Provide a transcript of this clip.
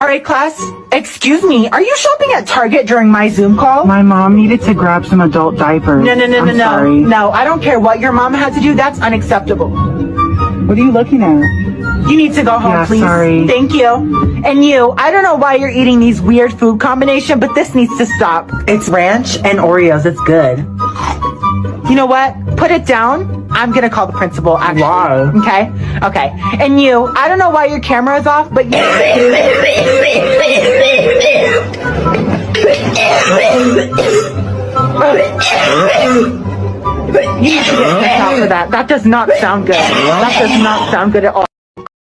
All right, class. Excuse me. Are you shopping at Target during my Zoom call? My mom needed to grab some adult diapers. No. Sorry. No, I don't care what your mom had to do. That's unacceptable. What are you looking at? You need to go home, Yeah, please. sorry. Thank you. And you, I don't know why you're eating these weird food combination, but this needs to stop. It's ranch and Oreos. It's good. You know what? Put it down. I'm gonna call the principal, actually. Why? Okay. And you, I don't know why your camera is off, but you... You need to get checked out for that. That does not sound good. That does not sound good at all.